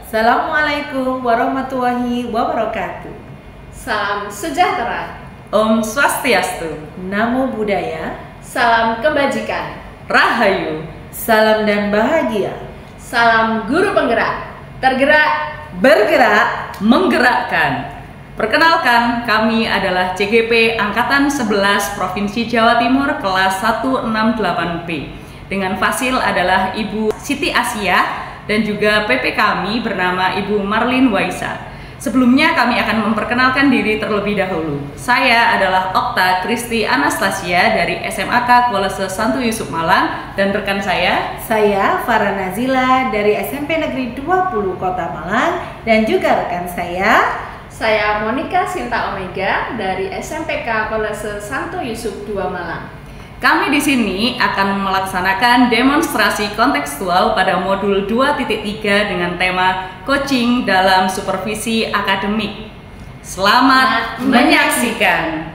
Assalamualaikum warahmatullahi wabarakatuh. Salam sejahtera. Om Swastiastu. Namo Buddhaya. Salam kebajikan. Rahayu. Salam dan bahagia. Salam guru penggerak. Tergerak, bergerak, menggerakkan. Perkenalkan, kami adalah CGP Angkatan 11 Provinsi Jawa Timur kelas 168P. Dengan fasil adalah Ibu Siti Asia dan juga PP kami bernama Ibu Marlin Waisa. Sebelumnya kami akan memperkenalkan diri terlebih dahulu. Saya adalah Okta Kristi Anastasia dari SMAK Kolese Santo Yusuf Malang, dan rekan saya Farah Nazila dari SMP Negeri 20 Kota Malang, dan juga rekan saya Monica Sinta Omega dari SMPK Kolese Santo Yusuf 2 Malang. Kami di sini akan melaksanakan demonstrasi kontekstual pada modul 2.3 dengan tema coaching dalam supervisi akademik. Selamat menyaksikan.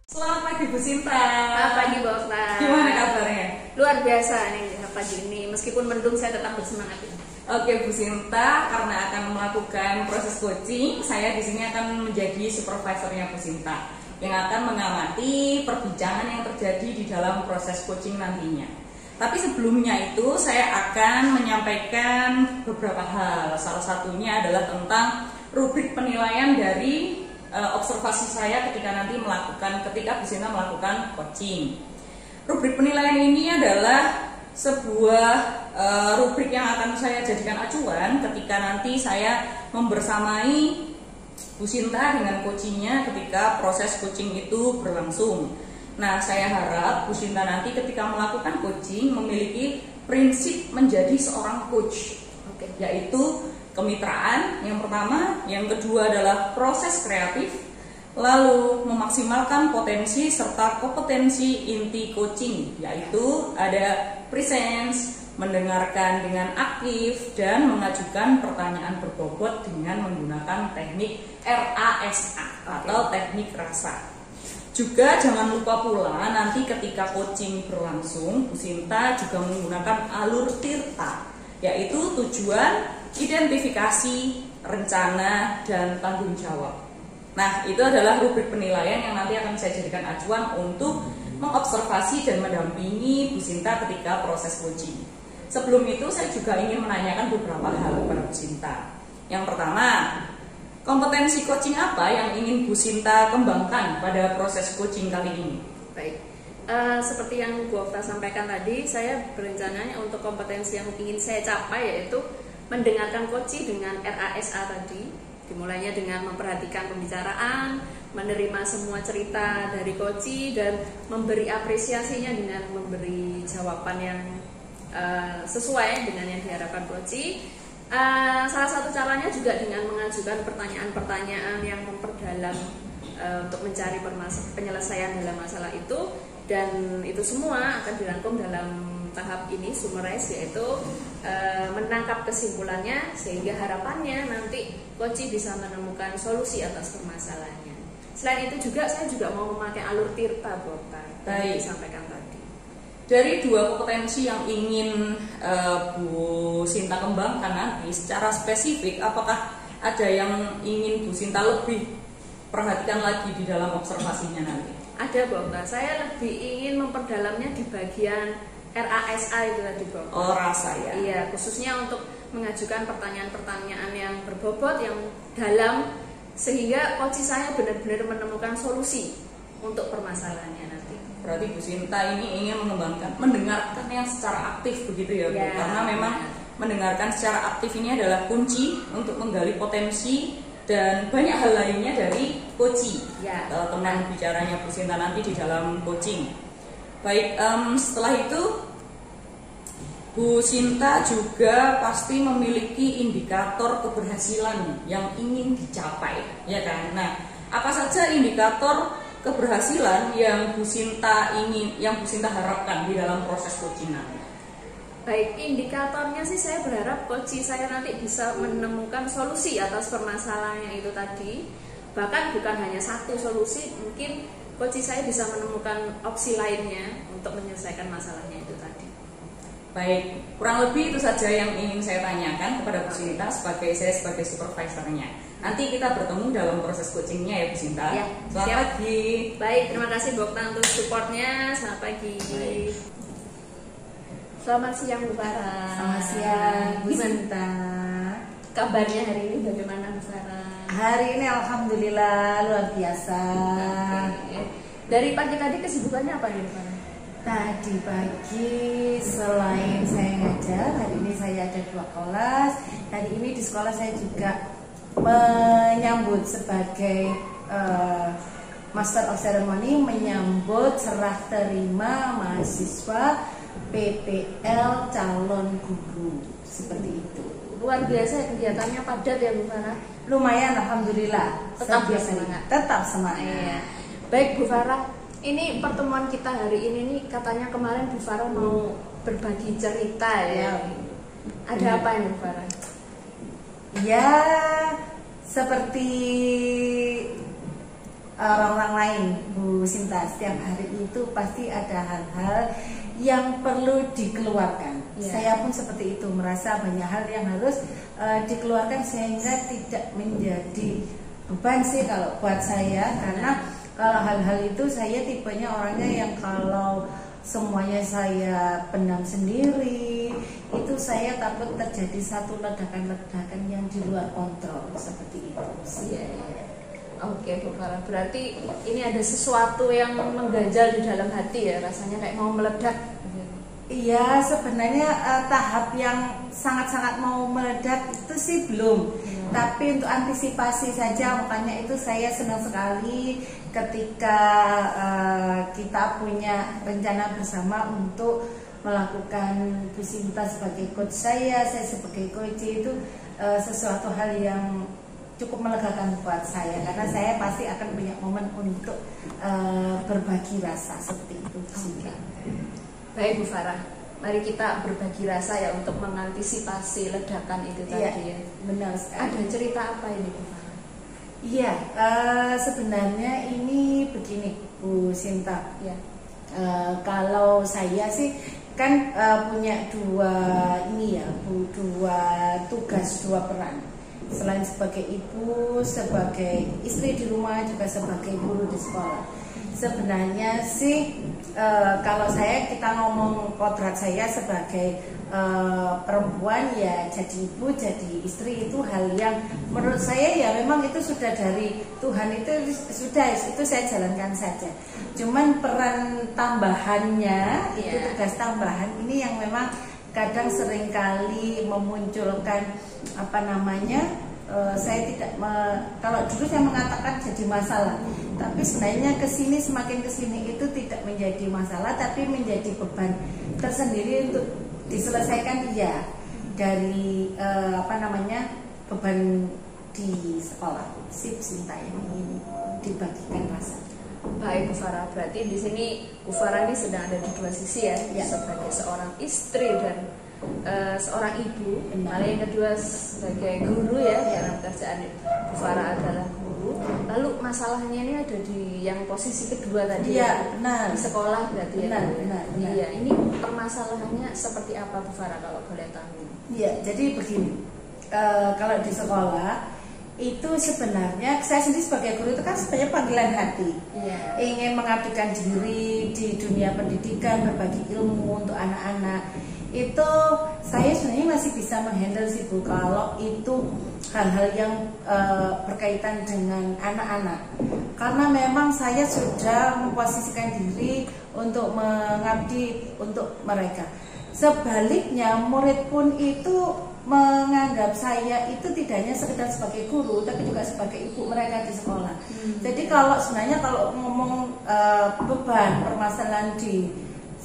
Selamat pagi Bu Sinta. Selamat pagi Bu Okta. Gimana kabarnya? Luar biasa nih pagi ini, meskipun mendung saya tetap bersemangat. Oke Bu Sinta, karena akan melakukan proses coaching, saya di sini akan menjadi supervisornya Bu Sinta yang akan mengamati perbincangan yang terjadi di dalam proses coaching nantinya. Tapi sebelumnya itu saya akan menyampaikan beberapa hal. Salah satunya adalah tentang rubrik penilaian dari observasi saya ketika Bu Sinta melakukan coaching. Rubrik penilaian ini adalah sebuah rubrik yang akan saya jadikan acuan ketika nanti saya membersamai Bu Sinta dengan coachingnya ketika proses coaching itu berlangsung. Nah, saya harap Bu Sinta nanti ketika melakukan coaching memiliki prinsip menjadi seorang coach, yaitu kemitraan yang pertama, yang kedua adalah proses kreatif, lalu memaksimalkan potensi serta kompetensi inti coaching, yaitu ada presence, mendengarkan dengan aktif, dan mengajukan pertanyaan berbobot dengan menggunakan teknik RASA atau teknik rasa. Juga jangan lupa pula nanti ketika coaching berlangsung, Bu Sinta juga menggunakan alur tirta, yaitu tujuan, identifikasi, rencana, dan tanggung jawab. Nah, itu adalah rubrik penilaian yang nanti akan saya jadikan acuan untuk mengobservasi dan mendampingi Bu Sinta ketika proses coaching. Sebelum itu saya juga ingin menanyakan beberapa hal kepada Bu Sinta. Yang pertama, kompetensi coaching apa yang ingin Bu Sinta kembangkan pada proses coaching kali ini? Baik, seperti yang Bu Okta sampaikan tadi, saya berencananya untuk kompetensi yang ingin saya capai yaitu mendengarkan coaching dengan RASA tadi. Dimulainya dengan memperhatikan pembicaraan, menerima semua cerita dari coach dan memberi apresiasinya dengan memberi jawaban yang sesuai dengan yang diharapkan coach. Salah satu caranya juga dengan mengajukan pertanyaan-pertanyaan yang memperdalam untuk mencari penyelesaian dalam masalah itu, dan itu semua akan dirangkum dalam tahap ini summarize, yaitu menangkap kesimpulannya sehingga harapannya nanti coach bisa menemukan solusi atas permasalahannya. Selain itu juga saya juga mau memakai alur tirta Bu Okta yang disampaikan tadi. Dari dua kompetensi yang ingin Bu Sinta kembangkan nanti secara spesifik, apakah ada yang ingin Bu Sinta lebih perhatikan lagi di dalam observasinya nanti? Ada Bu Okta, saya lebih ingin memperdalamnya di bagian RASA itu tadi Bu Okta. Oh, rasa ya? Iya, khususnya untuk mengajukan pertanyaan-pertanyaan yang berbobot, yang dalam, sehingga coach saya benar-benar menemukan solusi untuk permasalahannya nanti. Berarti Bu Sinta ini ingin mengembangkan mendengarkan yang secara aktif begitu ya Bu? Ya, karena memang mendengarkan secara aktif ini adalah kunci untuk menggali potensi dan banyak hal lainnya dari coach, teman bicaranya Bu Sinta nanti di dalam coaching. Baik, setelah itu Bu Sinta juga pasti memiliki indikator keberhasilan yang ingin dicapai, ya kan? Nah, apa saja indikator keberhasilan yang Bu Sinta harapkan di dalam proses coaching nanti? Baik, indikatornya sih saya berharap coach saya nanti bisa menemukan solusi atas permasalahannya itu tadi. bahkan bukan hanya satu solusi, mungkin coach saya bisa menemukan opsi lainnya untuk menyelesaikan masalahnya itu tadi. Baik, kurang lebih itu saja yang ingin saya tanyakan kepada Bu Sinta saya sebagai supervisornya. Nanti kita bertemu dalam proses coachingnya ya Bu Sinta. Ya, Selamat pagi. Baik, terima kasih Bu Okta untuk supportnya. Selamat pagi. Baik. Selamat siang Bu Farah. Selamat siang Bu Sinta. Kabarnya hari ini bagaimana Bu Farah? Hari ini alhamdulillah luar biasa. Oke. Dari pagi tadi kesibukannya apa nih Bu Farah? Tadi pagi selain saya ngajar, hari ini saya ada 2 kelas. Hari ini di sekolah saya juga menyambut sebagai Master of Ceremony, menyambut serah terima mahasiswa PPL calon guru, seperti itu. Luar biasa, kegiatannya padat ya Bu Farah. Lumayan alhamdulillah. Tetap Sebiasa semangat. Tetap semangat. Iya. Baik Bu Farah, ini pertemuan kita hari ini nih katanya kemarin Bu Farah mau berbagi cerita ya. Ada apa ini Bu Farah? Ya, seperti orang-orang lain Bu Sinta, setiap hari itu pasti ada hal-hal yang perlu dikeluarkan. Ya. Saya pun seperti itu, merasa banyak hal yang harus dikeluarkan sehingga tidak menjadi beban sih kalau buat saya, karena kalau hal-hal itu saya tipenya orangnya yang kalau semuanya saya pendam sendiri, itu saya takut terjadi satu ledakan-ledakan yang di luar kontrol seperti itu. Iya. Oke Bu Farah, berarti ini ada sesuatu yang mengganjal di dalam hati ya, rasanya kayak mau meledak. Iya, sebenarnya tahap yang sangat-sangat mau meledak itu sih belum. Tapi untuk antisipasi saja, makanya itu saya senang sekali ketika kita punya rencana bersama untuk melakukan Bu Sinta sebagai coach saya sebagai coach itu sesuatu hal yang cukup melegakan buat saya, karena saya pasti akan punya momen untuk berbagi rasa seperti itu juga. Baik Bu Farah, mari kita berbagi rasa ya untuk mengantisipasi ledakan itu tadi ya. Benar sekali. Ada cerita apa ini Bu Farah? Iya, sebenarnya ini begini Bu Sinta. Ya. Kalau saya sih kan punya dua tugas, 2 peran. Selain sebagai ibu, sebagai istri di rumah, juga sebagai guru di sekolah. Sebenarnya sih kalau kita ngomong kodrat saya sebagai perempuan, ya jadi ibu, jadi istri itu hal yang menurut saya ya memang itu sudah dari Tuhan, itu saya jalankan saja. Cuman peran tambahannya, itu tugas tambahan ini yang memang kadang seringkali memunculkan saya tidak kalau dulu saya mengatakan jadi masalah, tapi sebenarnya semakin kesini itu tidak menjadi masalah, tapi menjadi beban tersendiri untuk diselesaikan dari beban di sekolah. Sip Sinta yang ingin dibagikan rasa. Baik Bu Farah, berarti di sini Bu Farah ini sedang ada di 2 sisi ya, sebagai seorang istri dan seorang ibu. Lalu yang kedua sebagai guru ya, karena pekerjaan Bu Farah adalah guru. Lalu masalahnya ini ada di yang posisi kedua tadi benar. Di sekolah berarti benar. Iya, ini permasalahannya seperti apa Bu Farah kalau boleh tahu? Iya, jadi begini, kalau di sekolah itu sebenarnya saya sendiri sebagai guru itu kan sebenarnya panggilan hati, ingin mengabdikan diri di dunia pendidikan, berbagi ilmu untuk anak-anak. Itu saya sebenarnya masih bisa menghandle sih Bu, kalau itu hal-hal yang berkaitan dengan anak-anak, karena memang saya sudah memposisikan diri untuk mengabdi untuk mereka. Sebaliknya murid pun itu menganggap saya itu tidak hanya sekedar sebagai guru, tapi juga sebagai ibu mereka di sekolah. Jadi kalau sebenarnya kalau ngomong beban permasalahan di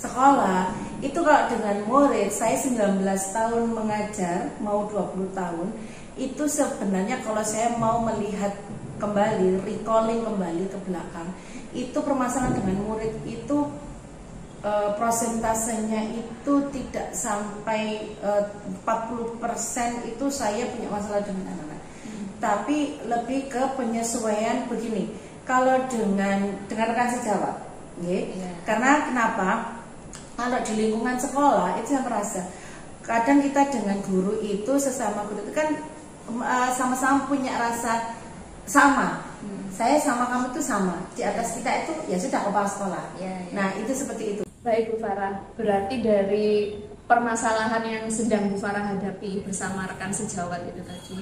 sekolah itu, kalau dengan murid saya 19 tahun mengajar, mau 20 tahun, itu sebenarnya kalau saya mau melihat kembali, recalling kembali ke belakang, itu permasalahan dengan murid itu prosentasenya itu tidak sampai 40% itu saya punya masalah dengan anak-anak. tapi lebih ke penyesuaian begini. Kalau dengan rekan sejawat, karena kenapa? Kalau di lingkungan sekolah itu saya merasa kadang kita dengan guru itu, sesama guru itu kan sama-sama punya rasa sama. Saya sama kamu itu sama. Di atas kita itu ya sudah kepala sekolah. Nah itu seperti itu. Baik Bu Farah, berarti dari permasalahan yang sedang Bu Farah hadapi bersama rekan sejawat itu tadi,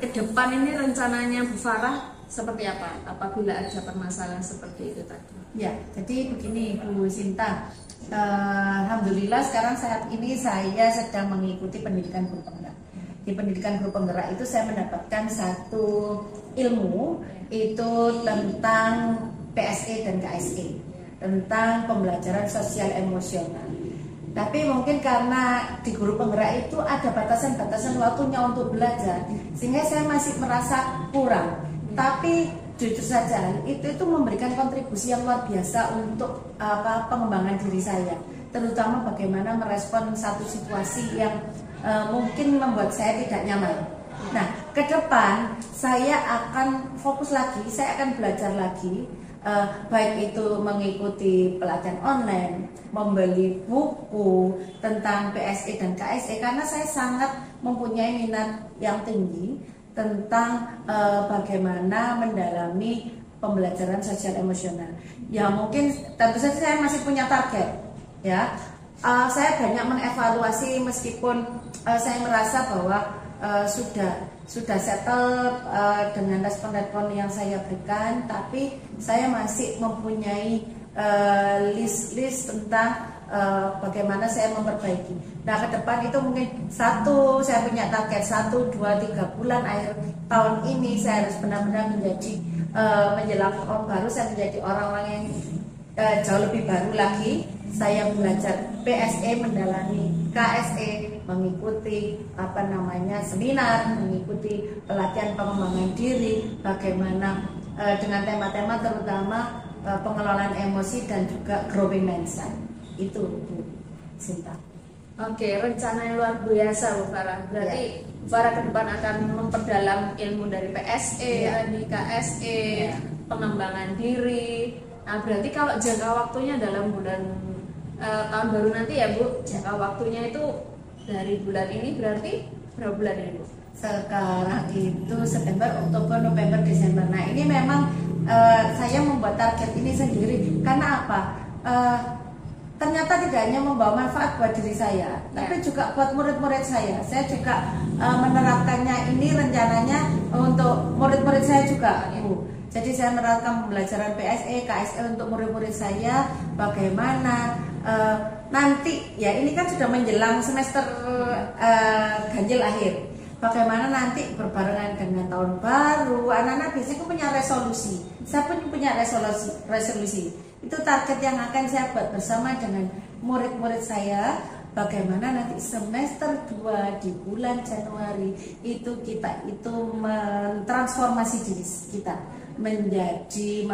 ke depan ini rencananya Bu Farah seperti apa apabila ada permasalahan seperti itu tadi? Ya, jadi begini Bu Sinta, alhamdulillah sekarang saat ini saya sedang mengikuti pendidikan guru penggerak. Di pendidikan guru penggerak itu saya mendapatkan satu ilmu itu tentang PSE dan KSE, tentang pembelajaran sosial emosional. Tapi mungkin karena di guru penggerak itu ada batasan-batasan waktunya untuk belajar, sehingga saya masih merasa kurang. Tapi jujur saja itu memberikan kontribusi yang luar biasa untuk pengembangan diri saya, terutama bagaimana merespon satu situasi yang mungkin membuat saya tidak nyaman. Nah, ke depan saya akan fokus lagi, saya akan belajar lagi, baik itu mengikuti pelatihan online, membeli buku tentang PSE dan KSE, karena saya sangat mempunyai minat yang tinggi tentang bagaimana mendalami pembelajaran sosial emosional. Ya mungkin tentu saja saya masih punya target, ya. Saya banyak mengevaluasi meskipun saya merasa bahwa sudah settle dengan respon-respon yang saya berikan, tapi saya masih mempunyai list tentang bagaimana saya memperbaiki. Nah ke depan itu mungkin saya punya target 1, 2, 3 bulan akhir tahun ini saya harus benar-benar menjadi menjelang tahun baru saya menjadi orang-orang yang jauh lebih baru lagi. Saya belajar PSE, mendalami KSE, mengikuti seminar, mengikuti pelatihan pengembangan diri, bagaimana dengan tema-tema terutama pengelolaan emosi dan juga growing mindset. Itu Bu Sinta. Oke, rencana yang luar biasa Bu Farah. Berarti Bu Farah ke depan akan memperdalam ilmu dari PSE, di KSE, pengembangan diri. Nah, berarti kalau jangka waktunya dalam bulan tahun baru nanti ya Bu, jangka waktunya itu dari bulan ini berarti berapa bulan ini Bu? Sekarang itu September, Oktober, November, Desember. Nah ini memang saya membuat target ini sendiri karena apa? Ternyata tidak hanya membawa manfaat buat diri saya, tapi juga buat murid-murid saya. Saya juga menerapkannya ini rencananya untuk murid-murid saya juga, Bu. Jadi saya menerapkan pembelajaran PSE, KSE untuk murid-murid saya. Bagaimana nanti ya ini kan sudah menjelang semester ganjil akhir. Bagaimana nanti berbarengan dengan tahun baru, anak-anak biasanya punya resolusi. Saya pun punya resolusi. Itu target yang akan saya buat bersama dengan murid-murid saya. Bagaimana nanti semester 2 di bulan Januari itu kita itu mentransformasi diri kita menjadi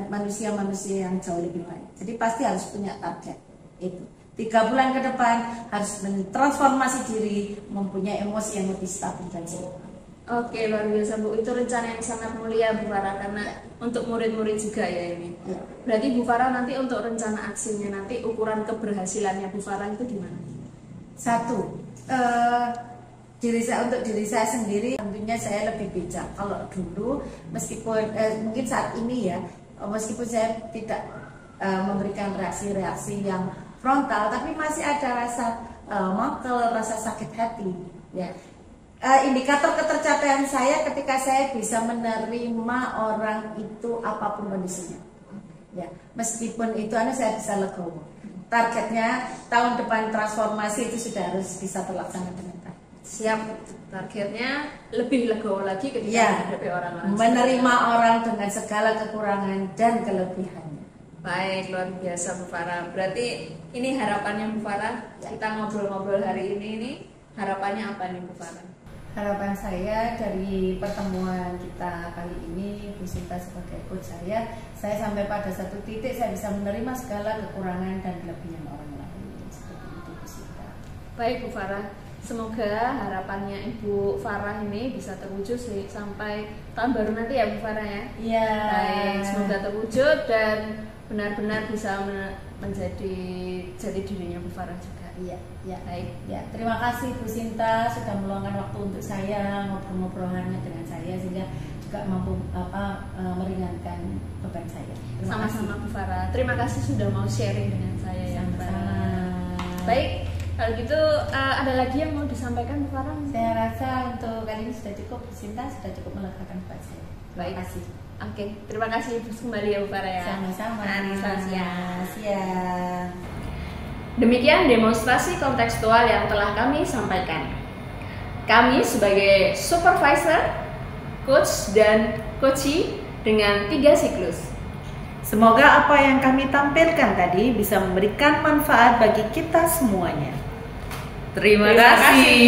manusia-manusia yang jauh lebih baik. Jadi pasti harus punya target itu. 3 bulan ke depan harus mentransformasi diri, mempunyai emosi yang lebih stabil dan sehat. Oke, luar biasa Bu. Itu rencana yang sangat mulia Bu Farah karena untuk murid-murid juga ya ini. Berarti Bu Farah nanti untuk rencana aksinya nanti ukuran keberhasilannya Bu Farah itu gimana? 1, untuk diri saya sendiri tentunya saya lebih bijak. Kalau dulu meskipun mungkin saat ini ya meskipun saya tidak memberikan reaksi-reaksi yang frontal, tapi masih ada rasa mangkel, rasa sakit hati. Ya, indikator ketercapaian saya ketika saya bisa menerima orang itu apapun kondisinya. Ya, meskipun itu saya bisa legowo. Targetnya tahun depan transformasi itu sudah harus bisa terlaksana dengan baik. Siap, targetnya lebih legowo lagi ketika menghadapi orang lain. Menerima orang dengan segala kekurangan dan kelebihannya. Baik, luar biasa Bu Farah. Berarti ini harapannya Bu Farah. Kita ngobrol-ngobrol hari ini harapannya apa nih Bu Farah? Harapan saya dari pertemuan kita kali ini, Bu Sinta sebagai coach saya sampai pada satu titik saya bisa menerima segala kekurangan dan kelebihan orang lain. Seperti itu Bu Sinta. Baik Bu Farah, Semoga harapannya Ibu Farah ini bisa terwujud sampai tahun baru nanti ya Bu Farah ya. Iya. Baik, semoga terwujud dan benar-benar bisa menjadi jati dirinya Bu Farah juga. Iya, ya. Baik. Ya, terima kasih Bu Sinta sudah meluangkan waktu untuk saya ngobrol-ngobrolannya dengan saya sehingga juga mampu meringankan beban saya. Sama-sama Bu Farah. Terima kasih sudah mau sharing dengan saya ya Bu Farah. Baik. Kalau gitu ada lagi yang mau disampaikan Bu Farah? Saya rasa untuk kali ini sudah cukup, Bu Sinta sudah cukup melegakan buat saya. Baik. Terima kasih. Oke, terima kasih kembali ya Bu Farah ya. Sama-sama. Selamat siang. Siang. Demikian demonstrasi kontekstual yang telah kami sampaikan. Kami sebagai supervisor, coach, dan coachee dengan 3 siklus. Semoga apa yang kami tampilkan tadi bisa memberikan manfaat bagi kita semuanya. Terima kasih.